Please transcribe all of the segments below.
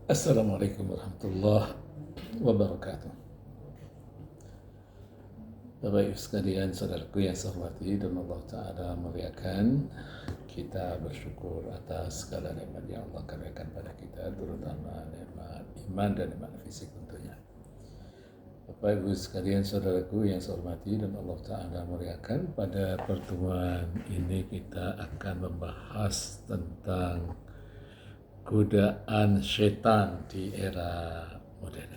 Assalamualaikum warahmatullahi wabarakatuh. Bapak Ibu sekalian, saudaraku yang saya hormati dan Allah Ta'ala muliakan, kita bersyukur atas segala nikmat yang Allah karuniakan pada kita, terutama nikmat iman dan nikmat fisik tentunya. Bapak Ibu sekalian, saudaraku yang saya hormati dan Allah Ta'ala muliakan, pada pertemuan ini kita akan membahas tentang godaan setan di era modern.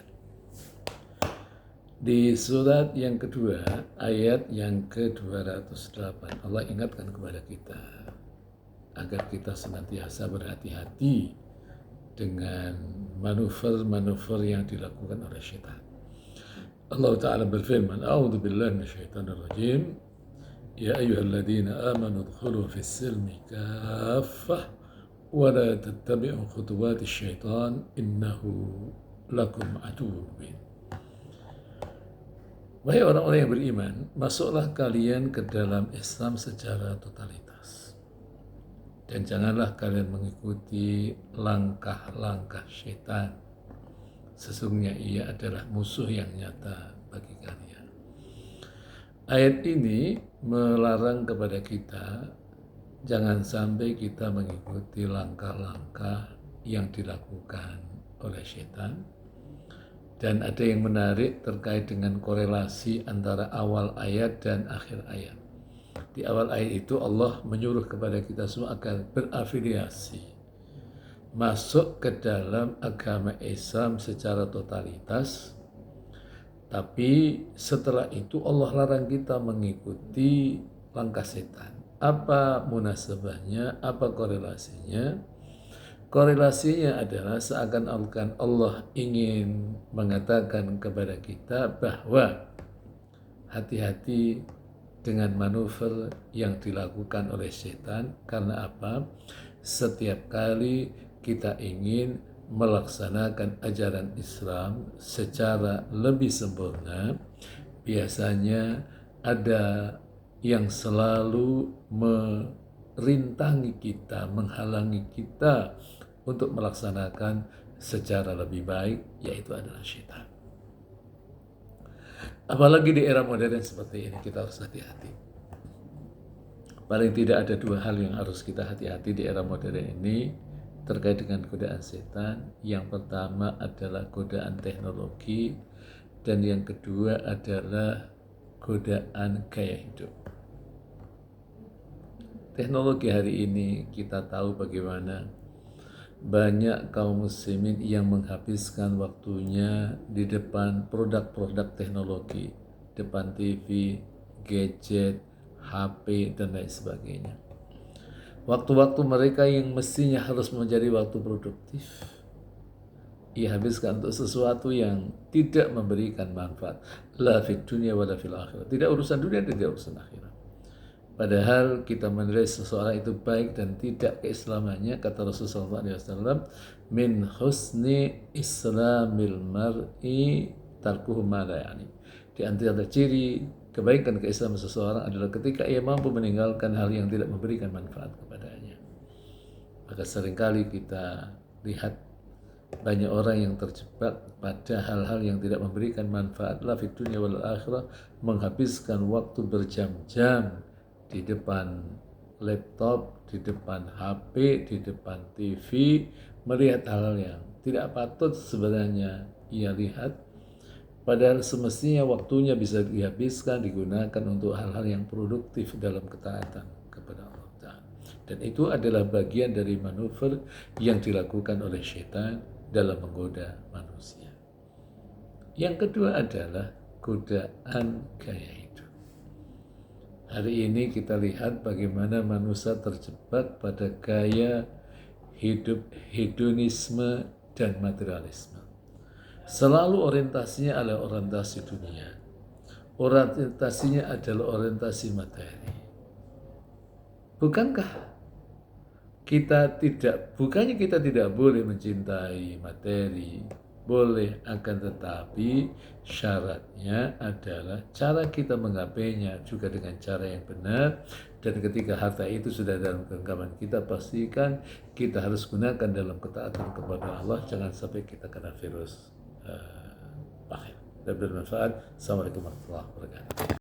Di surat yang kedua, ayat yang ke-208, Allah ingatkan kepada kita agar kita senantiasa berhati-hati dengan manuver-manuver yang dilakukan oleh syaitan. Allah Ta'ala berfirman, A'udzu billahi minasyaitonir rajim, Ya ayyuhalladzina amanu udkhulu fis silmi kaffah wa la tattabi'u khutuwatis syaitan innahu lakum aduwwun mubin. Wahai orang-orang yang beriman, masuklah kalian ke dalam Islam secara totalitas. Dan janganlah kalian mengikuti langkah-langkah syaitan. Sesungguhnya ia adalah musuh yang nyata bagi kalian. Ayat ini melarang kepada kita, jangan sampai kita mengikuti langkah-langkah yang dilakukan oleh syaitan. Dan ada yang menarik terkait dengan korelasi antara awal ayat dan akhir ayat. Di awal ayat itu Allah menyuruh kepada kita semua agar berafiliasi, masuk ke dalam agama Islam secara totalitas. Tapi setelah itu Allah larang kita mengikuti langkah setan. Apa munasabahnya? Apa korelasinya? Korelasinya adalah seakan-akan Allah ingin mengatakan kepada kita bahwa hati-hati dengan manuver yang dilakukan oleh setan. Karena apa? Setiap kali kita ingin melaksanakan ajaran Islam secara lebih sempurna, biasanya ada yang selalu merintangi kita, menghalangi kita untuk melaksanakan secara lebih baik, yaitu adalah syaitan. Apalagi di era modern seperti ini, kita harus hati-hati. Paling tidak ada dua hal yang harus kita hati-hati di era modern ini terkait dengan godaan setan. Yang pertama adalah godaan teknologi, dan yang kedua adalah godaan gaya hidup. Teknologi hari ini kita tahu bagaimana banyak kaum muslimin yang menghabiskan waktunya di depan produk-produk teknologi, depan TV, gadget, HP, dan lain sebagainya. Waktu-waktu mereka yang mestinya harus menjadi waktu produktif, ia habiskan untuk sesuatu yang tidak memberikan manfaat. La fid dunya wa la fil akhirat. Tidak urusan dunia, tidak urusan akhirat. Padahal kita menilai seseorang itu baik dan tidak keislamannya, kata Rasulullah SAW, min husni islamil mar'i tarkuhu ma la ya'ni. Di antara ciri kebaikan keislaman seseorang adalah ketika ia mampu meninggalkan hal yang tidak memberikan manfaat kepadanya. Maka seringkali kita lihat banyak orang yang terjebak pada hal-hal yang tidak memberikan manfaat la fid dunya wal akhirah, menghabiskan waktu berjam-jam di depan laptop, di depan HP, di depan TV, melihat hal yang tidak patut sebenarnya ia lihat, padahal semestinya waktunya bisa dihabiskan, digunakan untuk hal-hal yang produktif dalam ketaatan kepada Allah Ta'ala. Dan itu adalah bagian dari manuver yang dilakukan oleh syaitan dalam menggoda manusia. Yang kedua adalah godaan gaya hidup. Hari ini kita lihat bagaimana manusia terjebak pada gaya hidup hedonisme dan materialisme. Selalu orientasinya adalah orientasi dunia. Orientasinya adalah orientasi materi. Bukannya kita tidak boleh mencintai materi, boleh, akan tetapi syaratnya adalah cara kita menggapainya juga dengan cara yang benar Dan ketika harta itu sudah dalam genggaman kita, pastikan kita harus gunakan dalam ketaatan kepada Allah. Jangan sampai kita kena virus bakhil. Dan bermanfaat. Assalamualaikum warahmatullahi wabarakatuh.